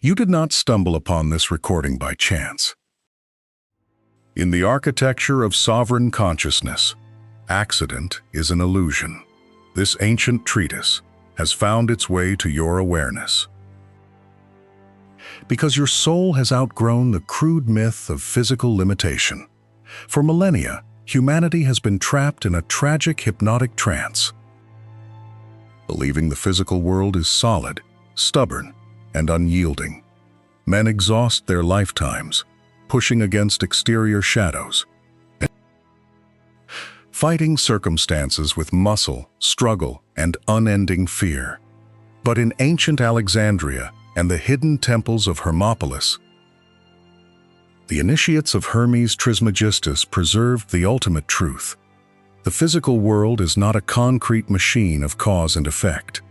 You did not stumble upon this recording by chance. In the architecture of sovereign consciousness, accident is an illusion. This ancient treatise has found its way to your awareness. Because your soul has outgrown the crude myth of physical limitation. For millennia, humanity has been trapped in a tragic hypnotic trance, believing the physical world is solid, stubborn, and unyielding. Men exhaust their lifetimes, pushing against exterior shadows, fighting circumstances with muscle, struggle, and unending fear. But in ancient Alexandria and the hidden temples of Hermopolis, the initiates of Hermes Trismegistus preserved the ultimate truth. The physical world is not a concrete machine of cause and effect.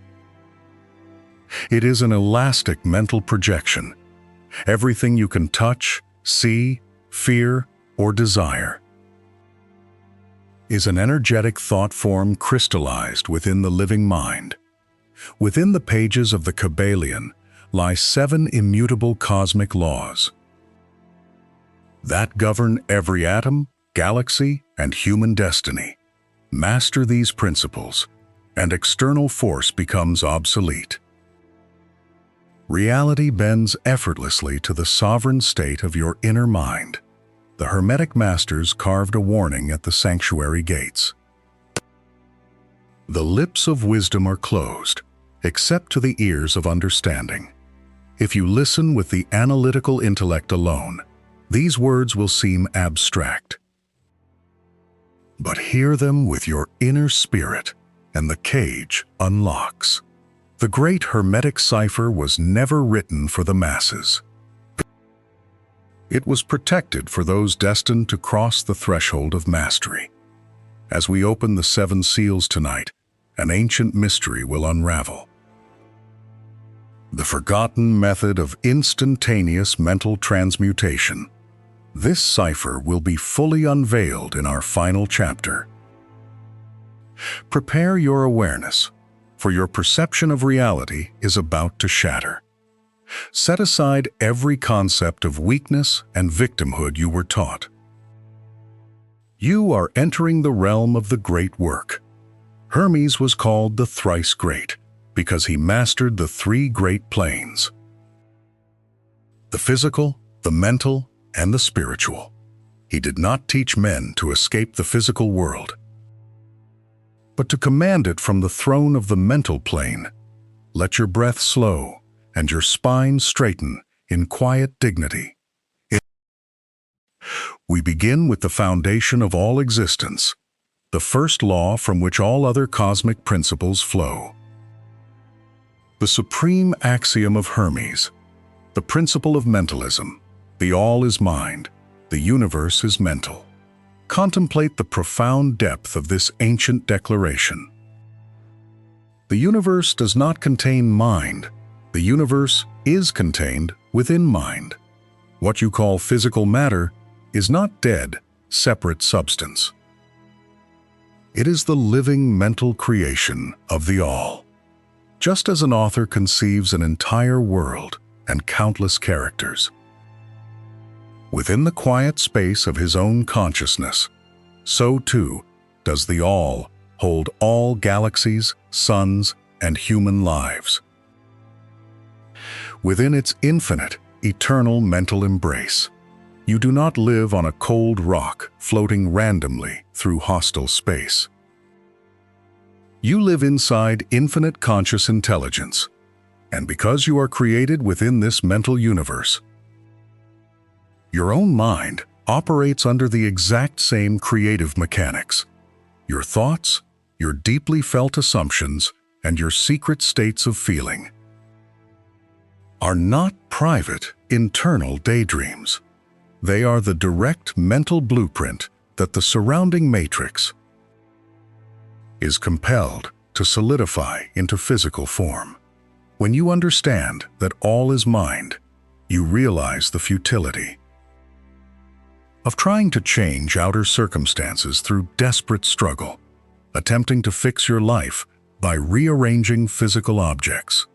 It is an elastic mental projection. Everything you can touch, see, fear, or desire is an energetic thought form crystallized within the living mind. Within the pages of the Kybalion lie 7 immutable cosmic laws that govern every atom, galaxy, and human destiny. Master these principles, and external force becomes obsolete. Reality bends effortlessly to the sovereign state of your inner mind. The Hermetic Masters carved a warning at the sanctuary gates. The lips of wisdom are closed, except to the ears of understanding. If you listen with the analytical intellect alone, these words will seem abstract. But hear them with your inner spirit, and the cage unlocks. The great Hermetic cipher was never written for the masses. It was protected for those destined to cross the threshold of mastery. As we open the 7 seals tonight, an ancient mystery will unravel. The forgotten method of instantaneous mental transmutation. This cipher will be fully unveiled in our final chapter. Prepare your awareness, for your perception of reality is about to shatter. Set aside every concept of weakness and victimhood you were taught. You are entering the realm of the great work. Hermes was called the thrice great because he mastered the 3 great planes: the physical, the mental, and the spiritual. He did not teach men to escape the physical world, but to command it from the throne of the mental plane. Let your breath slow and your spine straighten in quiet dignity. We begin with the foundation of all existence, the first law from which all other cosmic principles flow. The supreme axiom of Hermes, the principle of mentalism. The all is mind, the universe is mental. Contemplate the profound depth of this ancient declaration. The universe does not contain mind. The universe is contained within mind. What you call physical matter is not dead, separate substance. It is the living mental creation of the all. Just as an author conceives an entire world and countless characters within the quiet space of his own consciousness, so too does the all hold all galaxies, suns, and human lives within its infinite, eternal mental embrace. You do not live on a cold rock floating randomly through hostile space. You live inside infinite conscious intelligence, and because you are created within this mental universe, your own mind operates under the exact same creative mechanics. Your thoughts, your deeply felt assumptions, and your secret states of feeling are not private, internal daydreams. They are the direct mental blueprint that the surrounding matrix is compelled to solidify into physical form. When you understand that all is mind, you realize the futility of trying to change outer circumstances through desperate struggle, attempting to fix your life by rearranging physical objects.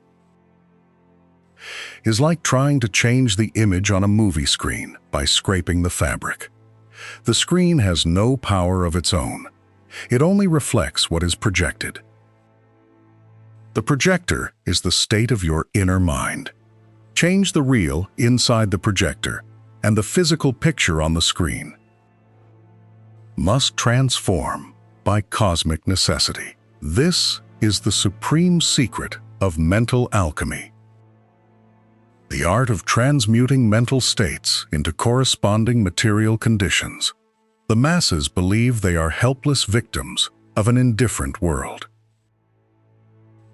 is like trying to change the image on a movie screen by scraping the fabric. The screen has no power of its own. It only reflects what is projected. The projector is the state of your inner mind. Change the real inside the projector, and the physical picture on the screen must transform by cosmic necessity. This is the supreme secret of mental alchemy. The art of transmuting mental states into corresponding material conditions. The masses believe they are helpless victims of an indifferent world.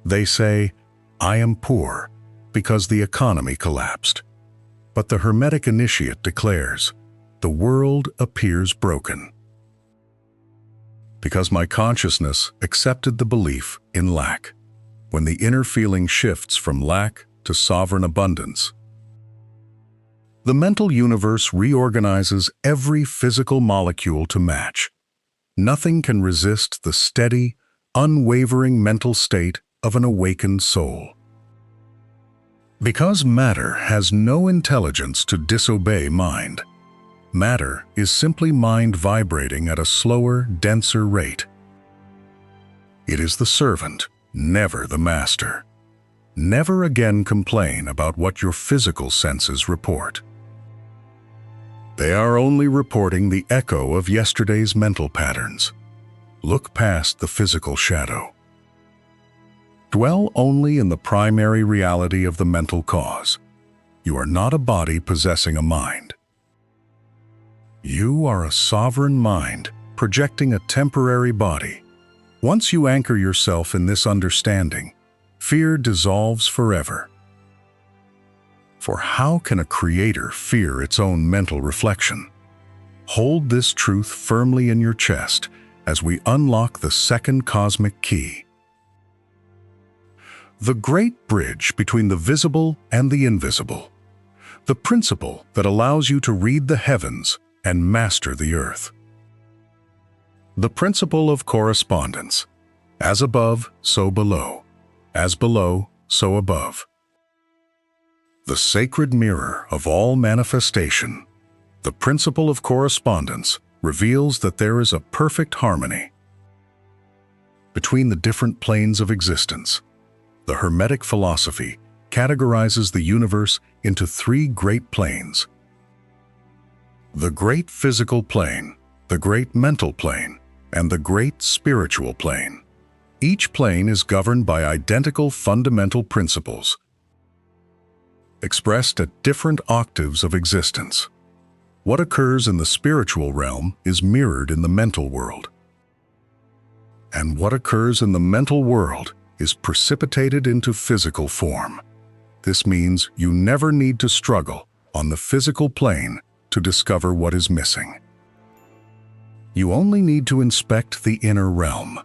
They say, "I am poor because the economy collapsed." But the Hermetic initiate declares, "The world appears broken because my consciousness accepted the belief in lack." When the inner feeling shifts from lack to sovereign abundance, the mental universe reorganizes every physical molecule to match. Nothing can resist the steady, unwavering mental state of an awakened soul. Because matter has no intelligence to disobey mind, matter is simply mind vibrating at a slower, denser rate. It is the servant, never the master. Never again complain about what your physical senses report. They are only reporting the echo of yesterday's mental patterns. Look past the physical shadow. Dwell only in the primary reality of the mental cause. You are not a body possessing a mind. You are a sovereign mind projecting a temporary body. Once you anchor yourself in this understanding, fear dissolves forever. For how can a creator fear its own mental reflection? Hold this truth firmly in your chest as we unlock the second cosmic key. The great bridge between the visible and the invisible. The principle that allows you to read the heavens and master the earth. The principle of correspondence. As above, so below. As below, so above. The sacred mirror of all manifestation. The principle of correspondence reveals that there is a perfect harmony between the different planes of existence. The Hermetic philosophy categorizes the universe into three great planes: the great physical plane, the great mental plane, and the great spiritual plane. Each plane is governed by identical fundamental principles, expressed at different octaves of existence. What occurs in the spiritual realm is mirrored in the mental world, and what occurs in the mental world is precipitated into physical form. This means you never need to struggle on the physical plane to discover what is missing. You only need to inspect the inner realm.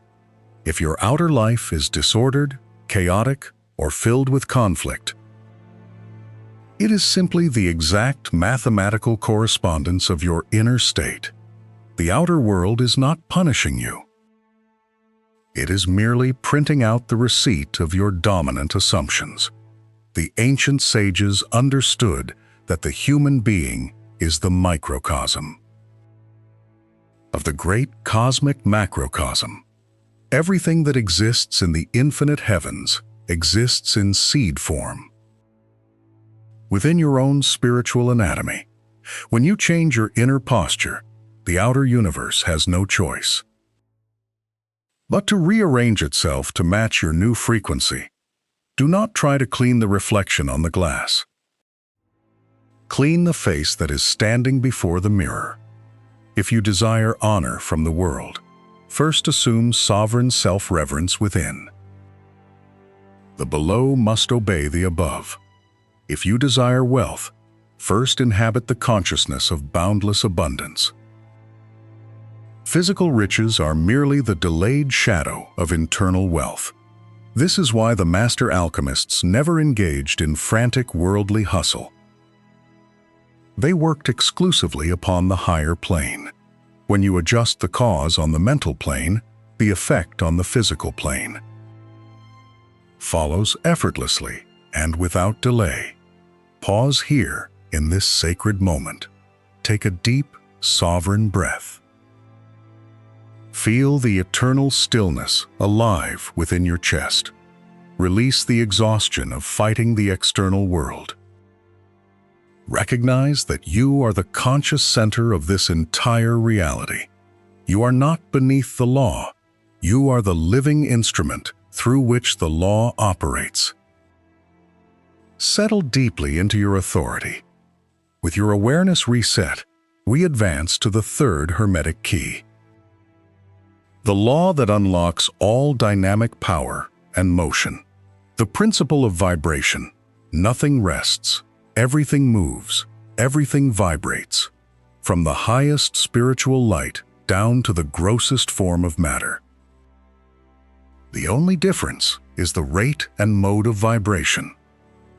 If your outer life is disordered, chaotic, or filled with conflict, it is simply the exact mathematical correspondence of your inner state. The outer world is not punishing you. It is merely printing out the receipt of your dominant assumptions. The ancient sages understood that the human being is the microcosm of the great cosmic macrocosm. Everything that exists in the infinite heavens exists in seed form within your own spiritual anatomy. When you change your inner posture, the outer universe has no choice but to rearrange itself to match your new frequency. Do not try to clean the reflection on the glass. Clean the face that is standing before the mirror. If you desire honor from the world, first assume sovereign self-reverence within. The below must obey the above. If you desire wealth, first inhabit the consciousness of boundless abundance. Physical riches are merely the delayed shadow of internal wealth. This is why the master alchemists never engaged in frantic worldly hustle. They worked exclusively upon the higher plane. When you adjust the cause on the mental plane, the effect on the physical plane follows effortlessly. and without delay, pause here in this sacred moment. Take a deep, sovereign breath. Feel the eternal stillness alive within your chest. Release the exhaustion of fighting the external world. Recognize that you are the conscious center of this entire reality. You are not beneath the law. You are the living instrument through which the law operates. Settle deeply into your authority. With your awareness reset, we advance to the third Hermetic key. The law that unlocks all dynamic power and motion. The principle of vibration. Nothing rests. Everything moves. Everything vibrates. From the highest spiritual light down to the grossest form of matter. The only difference is the rate and mode of vibration.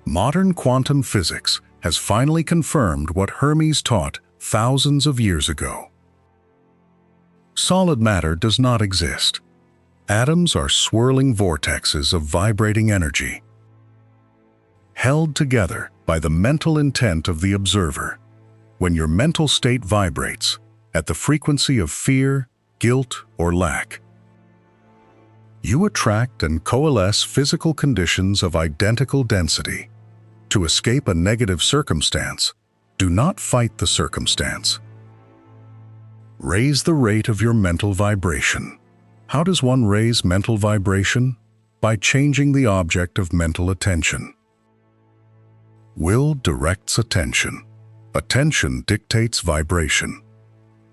Modern quantum physics has finally confirmed what Hermes taught thousands of years ago. Solid matter does not exist. Atoms are swirling vortexes of vibrating energy, held together by the mental intent of the observer. When your mental state vibrates at the frequency of fear, guilt, or lack, you attract and coalesce physical conditions of identical density. To escape a negative circumstance, do not fight the circumstance. Raise the rate of your mental vibration. How does one raise mental vibration? By changing the object of mental attention. Will directs attention. Attention dictates vibration.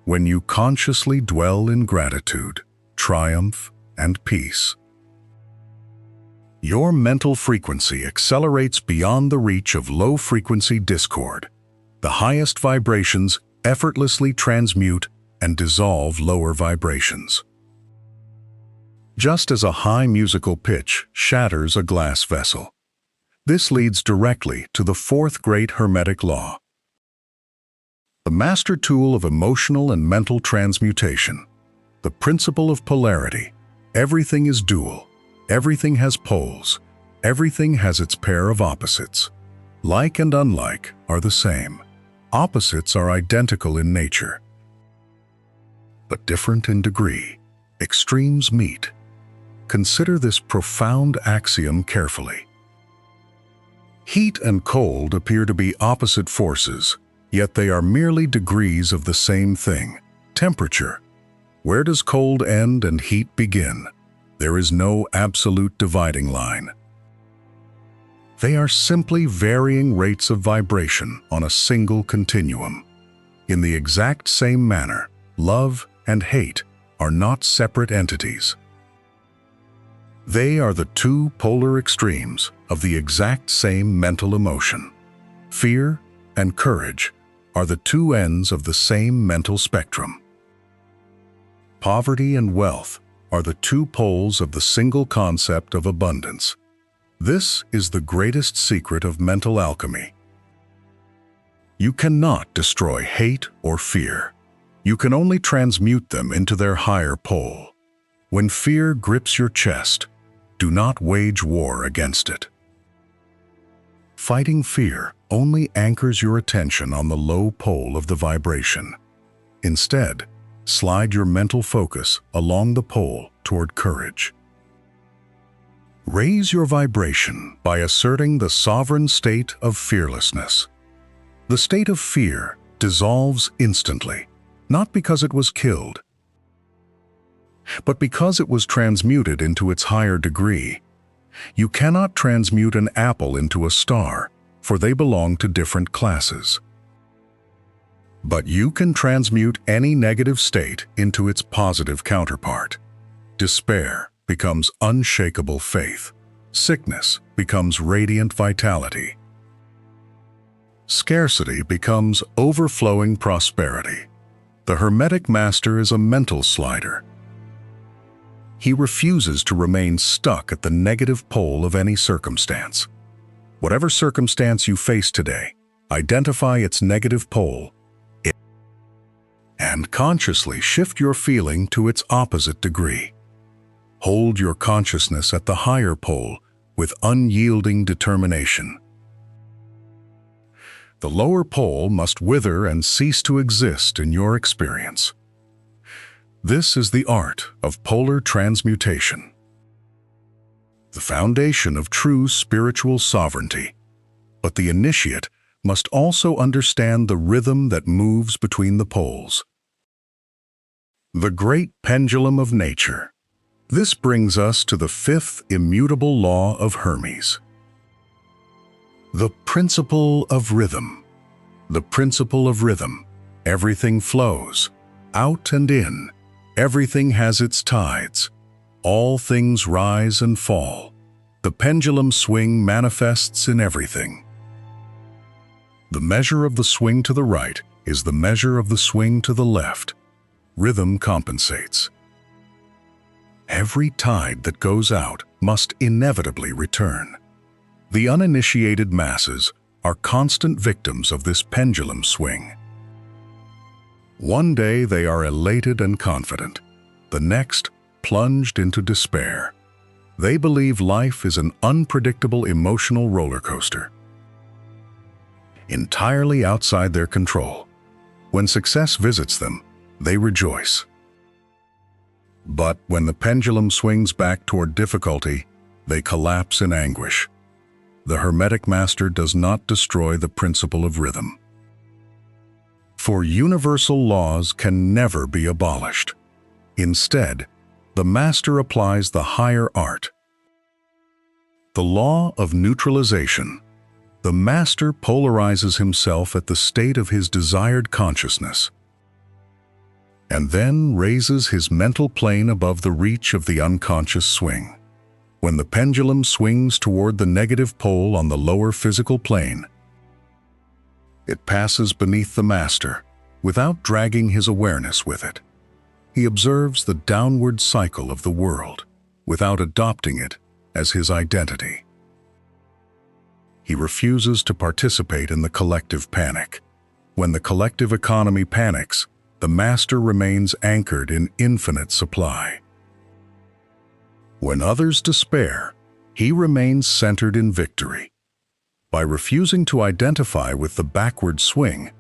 When you consciously dwell in gratitude, triumph, and peace, your mental frequency accelerates beyond the reach of low-frequency discord. The highest vibrations effortlessly transmute and dissolve lower vibrations. Just as a high musical pitch shatters a glass vessel. This leads directly to the fourth great Hermetic law. The master tool of emotional and mental transmutation. The principle of polarity. Everything is dual. Everything has poles. Everything has its pair of opposites. Like and unlike are the same. Opposites are identical in nature, but different in degree. Extremes meet. Consider this profound axiom carefully. Heat and cold appear to be opposite forces, yet they are merely degrees of the same thing, temperature. Where does cold end and heat begin? There is no absolute dividing line. They are simply varying rates of vibration on a single continuum. In the exact same manner, love and hate are not separate entities. They are the two polar extremes of the exact same mental emotion. Fear and courage are the two ends of the same mental spectrum. Poverty and wealth are the two poles of the single concept of abundance. This is the greatest secret of mental alchemy. You cannot destroy hate or fear. You can only transmute them into their higher pole. When fear grips your chest, do not wage war against it. Fighting fear only anchors your attention on the low pole of the vibration. Instead, slide your mental focus along the pole toward courage. Raise your vibration by asserting the sovereign state of fearlessness. The state of fear dissolves instantly, not because it was killed, but because it was transmuted into its higher degree. You cannot transmute an apple into a star, for they belong to different classes. But you can transmute any negative state into its positive counterpart. Despair becomes unshakable faith. Sickness becomes radiant vitality. Scarcity becomes overflowing prosperity. The Hermetic master is a mental slider. He refuses to remain stuck at the negative pole of any circumstance. Whatever circumstance you face today, identify its negative pole and consciously shift your feeling to its opposite degree. Hold your consciousness at the higher pole with unyielding determination. The lower pole must wither and cease to exist in your experience. This is the art of polar transmutation, the foundation of true spiritual sovereignty. But the initiate must also understand the rhythm that moves between the poles. The great pendulum of nature. This brings us to the fifth immutable law of Hermes. The principle of rhythm. The principle of rhythm. Everything flows, out and in. Everything has its tides. All things rise and fall. The pendulum swing manifests in everything. The measure of the swing to the right is the measure of the swing to the left. Rhythm compensates. Every tide that goes out must inevitably return. The uninitiated masses are constant victims of this pendulum swing. One day they are elated and confident, the next plunged into despair. They believe life is an unpredictable emotional roller coaster, entirely outside their control. When success visits them, they rejoice. But when the pendulum swings back toward difficulty, they collapse in anguish. The Hermetic Master does not destroy the principle of rhythm. For universal laws can never be abolished. Instead, the Master applies the higher art. The law of neutralization. The Master polarizes himself at the state of his desired consciousness, and then raises his mental plane above the reach of the unconscious swing. When the pendulum swings toward the negative pole on the lower physical plane, it passes beneath the Master without dragging his awareness with it. He observes the downward cycle of the world without adopting it as his identity. He refuses to participate in the collective panic. When the collective economy panics, the Master remains anchored in infinite supply. When others despair, he remains centered in victory. By refusing to identify with the backward swing,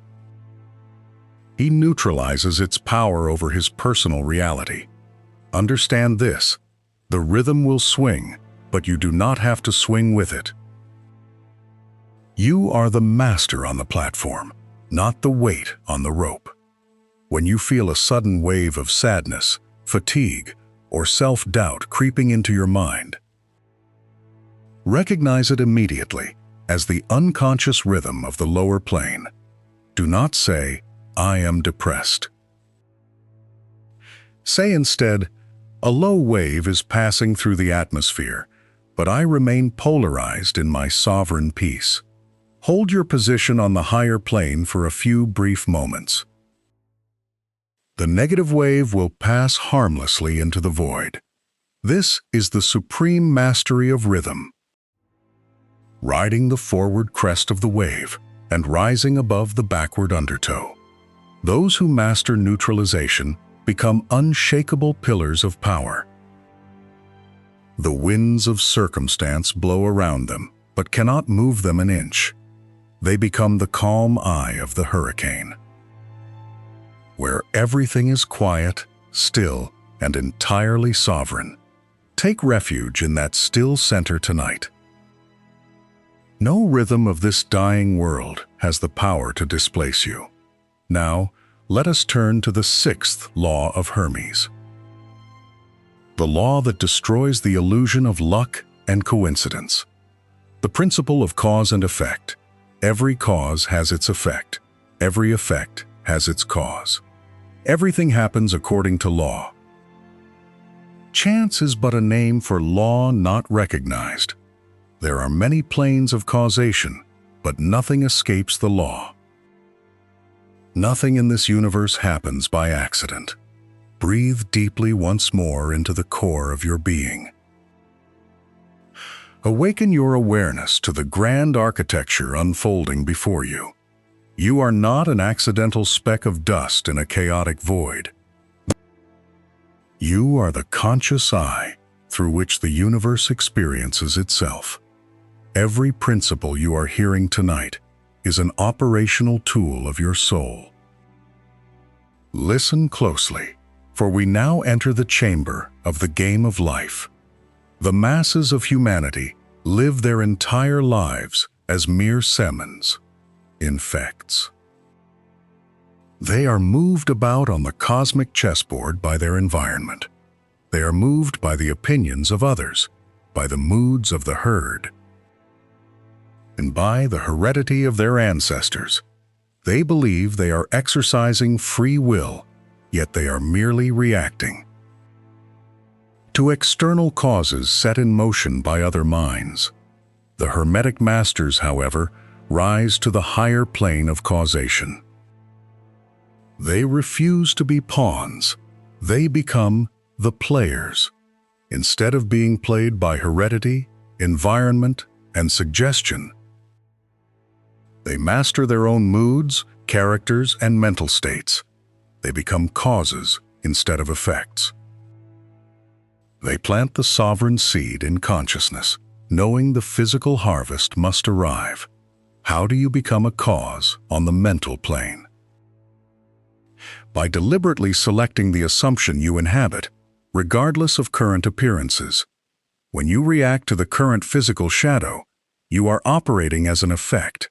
he neutralizes its power over his personal reality. Understand this: the rhythm will swing, but you do not have to swing with it. You are the master on the platform, not the weight on the rope. When you feel a sudden wave of sadness, fatigue, or self-doubt creeping into your mind, recognize it immediately as the unconscious rhythm of the lower plane. Do not say, "I am depressed." Say instead, "A low wave is passing through the atmosphere, but I remain polarized in my sovereign peace." Hold your position on the higher plane for a few brief moments. The negative wave will pass harmlessly into the void. This is the supreme mastery of rhythm. Riding the forward crest of the wave and rising above the backward undertow. Those who master neutralization become unshakable pillars of power. The winds of circumstance blow around them, but cannot move them an inch. They become the calm eye of the hurricane. Where everything is quiet, still, and entirely sovereign, take refuge in that still center tonight. No rhythm of this dying world has the power to displace you. Now, let us turn to the sixth law of Hermes. The law that destroys the illusion of luck and coincidence. The principle of cause and effect. Every cause has its effect. Every effect has its cause. Everything happens according to law. Chance is but a name for law not recognized. There are many planes of causation, but nothing escapes the law. Nothing in this universe happens by accident. Breathe deeply once more into the core of your being. Awaken your awareness to the grand architecture unfolding before you. You are not an accidental speck of dust in a chaotic void. You are the conscious eye, through which the universe experiences itself. Every principle you are hearing tonight is an operational tool of your soul. Listen closely, for we now enter the chamber of the game of life. The masses of humanity live their entire lives as mere semens, infects. They are moved about on the cosmic chessboard by their environment. They are moved by the opinions of others, by the moods of the herd, and by the heredity of their ancestors. They believe they are exercising free will, yet they are merely reacting to external causes set in motion by other minds. The Hermetic masters, however, rise to the higher plane of causation. They refuse to be pawns. They become the players. Instead of being played by heredity, environment, and suggestion, they master their own moods, characters, and mental states. They become causes instead of effects. They plant the sovereign seed in consciousness, knowing the physical harvest must arrive. How do you become a cause on the mental plane? By deliberately selecting the assumption you inhabit, regardless of current appearances. When you react to the current physical shadow, you are operating as an effect.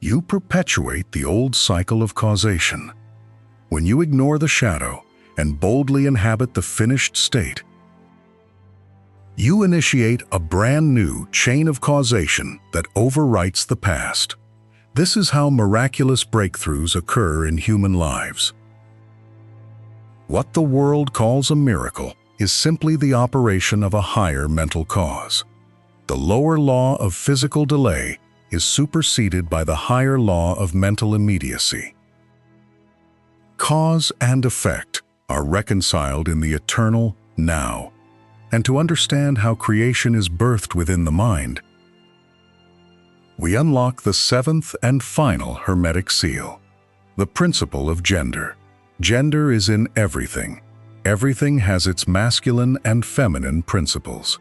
You perpetuate the old cycle of causation. When you ignore the shadow and boldly inhabit the finished state, you initiate a brand new chain of causation that overwrites the past. This is how miraculous breakthroughs occur in human lives. What the world calls a miracle is simply the operation of a higher mental cause. The lower law of physical delay is superseded by the higher law of mental immediacy. Cause and effect are reconciled in the eternal now, and to understand how creation is birthed within the mind, we unlock the seventh and final Hermetic seal, the principle of gender. Gender is in everything. Everything has its masculine and feminine principles.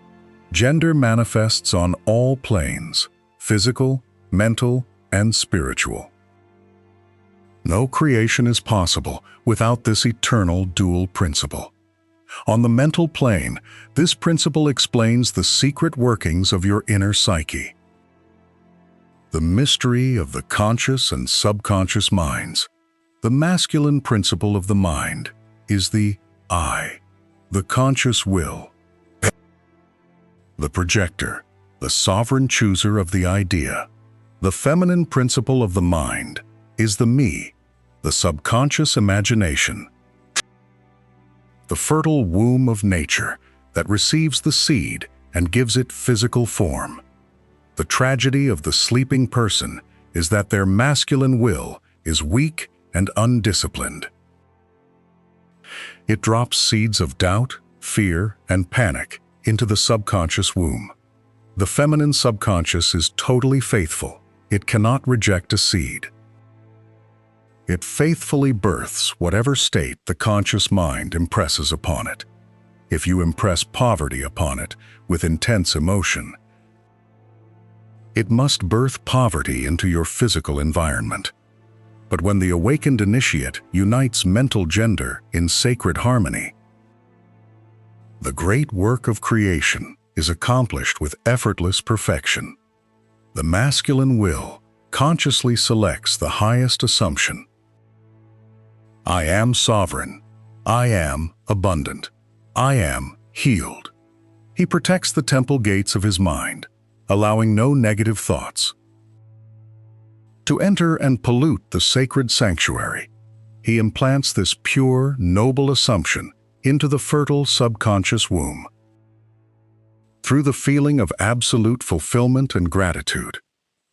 Gender manifests on all planes, physical, mental, and spiritual. No creation is possible without this eternal dual principle. On the mental plane, this principle explains the secret workings of your inner psyche. The mystery of the conscious and subconscious minds. The masculine principle of the mind is the I, the conscious will. The projector, the sovereign chooser of the idea. The feminine principle of the mind is the me, the subconscious imagination. The fertile womb of nature that receives the seed and gives it physical form. The tragedy of the sleeping person is that their masculine will is weak and undisciplined. It drops seeds of doubt, fear, and panic into the subconscious womb. The feminine subconscious is totally faithful. It cannot reject a seed. It faithfully births whatever state the conscious mind impresses upon it. If you impress poverty upon it with intense emotion, it must birth poverty into your physical environment. But when the awakened initiate unites mental gender in sacred harmony, the great work of creation is accomplished with effortless perfection. The masculine will consciously selects the highest assumption. I am sovereign. I am abundant. I am healed. He protects the temple gates of his mind, allowing no negative thoughts to enter and pollute the sacred sanctuary. He implants this pure, noble assumption into the fertile subconscious womb. Through the feeling of absolute fulfillment and gratitude,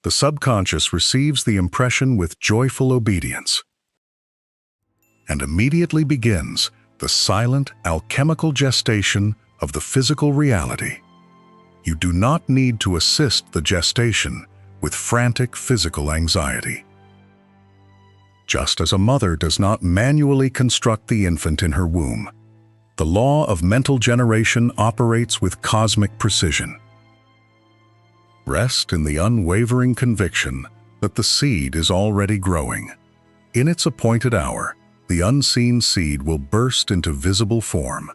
the subconscious receives the impression with joyful obedience and immediately begins the silent, alchemical gestation of the physical reality. You do not need to assist the gestation with frantic physical anxiety. Just as a mother does not manually construct the infant in her womb, The law of mental generation operates with cosmic precision. Rest in the unwavering conviction that the seed is already growing. In its appointed hour, the unseen seed will burst into visible form.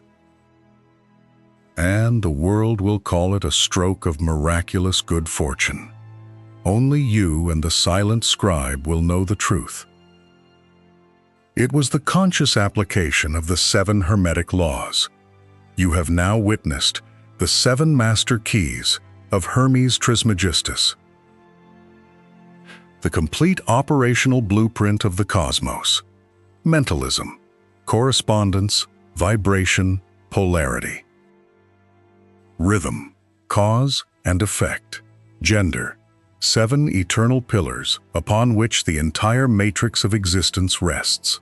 And the world will call it a stroke of miraculous good fortune. Only you and the silent scribe will know the truth. It was the conscious application of the 7 Hermetic laws. You have now witnessed the 7 master keys of Hermes Trismegistus, the complete operational blueprint of the cosmos. Mentalism, correspondence, vibration, polarity. Rhythm, cause and effect. Gender, 7 eternal pillars upon which the entire matrix of existence rests.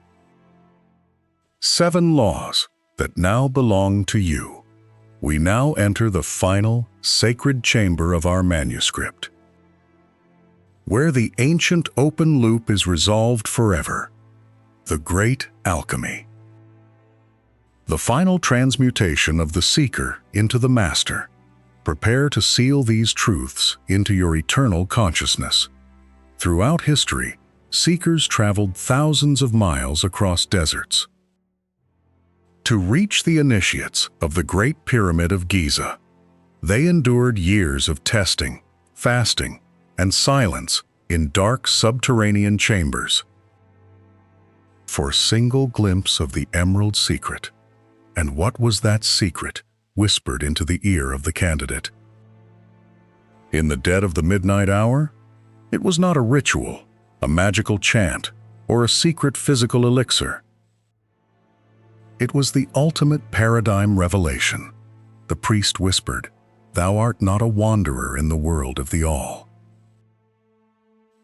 7 laws that now belong to you. We now enter the final, sacred chamber of our manuscript, where the ancient open loop is resolved forever. The Great Alchemy. The final transmutation of the seeker into the master. Prepare to seal these truths into your eternal consciousness. Throughout history, seekers traveled thousands of miles across deserts to reach the initiates of the Great Pyramid of Giza. They endured years of testing, fasting, and silence in dark subterranean chambers for a single glimpse of the emerald secret. And what was that secret whispered into the ear of the candidate? In the dead of the midnight hour, it was not a ritual, a magical chant, or a secret physical elixir. It was the ultimate paradigm revelation. The priest whispered, "Thou art not a wanderer in the world of the All.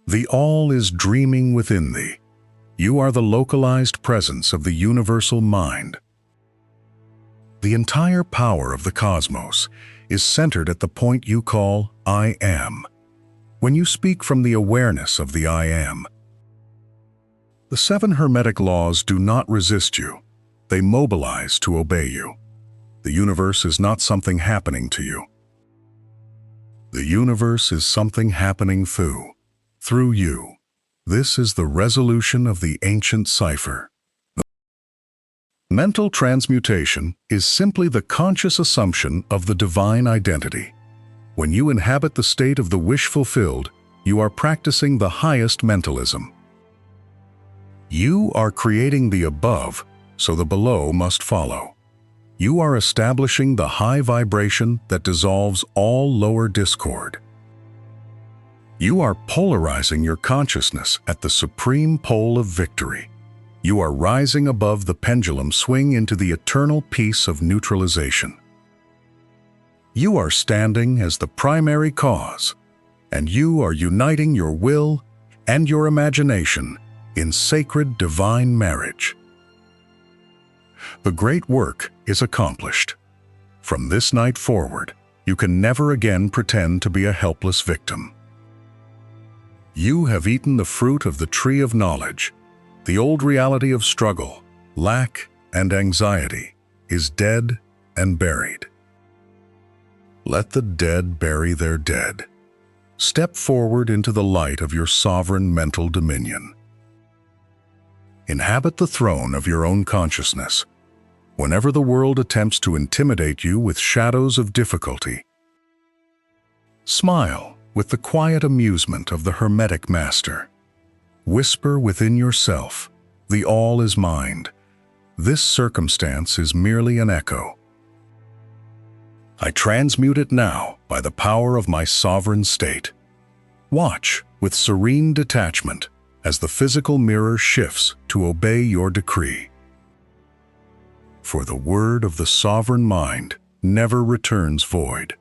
The All is dreaming within thee. You are the localized presence of the universal mind." The entire power of the cosmos is centered at the point you call I Am. When you speak from the awareness of the I Am, the 7 Hermetic laws do not resist you. They mobilize to obey you. The universe is not something happening to you. The universe is something happening through you. This is the resolution of the ancient cipher. Mental transmutation is simply the conscious assumption of the divine identity. When you inhabit the state of the wish fulfilled, you are practicing the highest mentalism. You are creating the above, so the below must follow. You are establishing the high vibration that dissolves all lower discord. You are polarizing your consciousness at the supreme pole of victory. You are rising above the pendulum swing into the eternal peace of neutralization. You are standing as the primary cause, and you are uniting your will and your imagination in sacred divine marriage. The great work is accomplished. From this night forward, you can never again pretend to be a helpless victim. You have eaten the fruit of the tree of knowledge. The old reality of struggle, lack, and anxiety is dead and buried. Let the dead bury their dead. Step forward into the light of your sovereign mental dominion. Inhabit the throne of your own consciousness. Whenever the world attempts to intimidate you with shadows of difficulty, smile with the quiet amusement of the Hermetic Master. Whisper within yourself, "The All is mind. This circumstance is merely an echo. I transmute it now by the power of my sovereign state." Watch with serene detachment as the physical mirror shifts to obey your decree. For the word of the sovereign mind never returns void.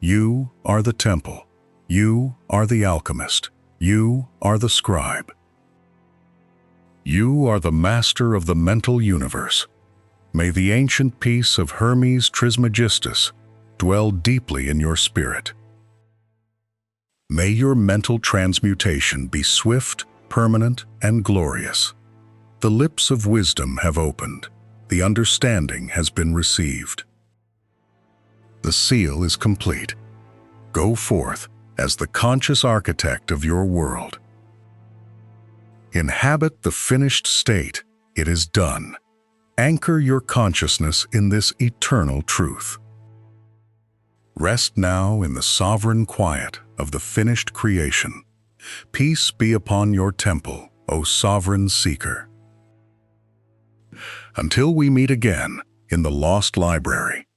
You are the temple. You are the alchemist. You are the scribe. You are the master of the mental universe. May the ancient peace of Hermes Trismegistus dwell deeply in your spirit. May your mental transmutation be swift, permanent, and glorious. The lips of wisdom have opened. the understanding has been received. The seal is complete. Go forth as the conscious architect of your world. Inhabit the finished state. It is done. Anchor your consciousness in this eternal truth. Rest now in the sovereign quiet of the finished creation. Peace be upon your temple, O sovereign seeker. Until we meet again in the lost library,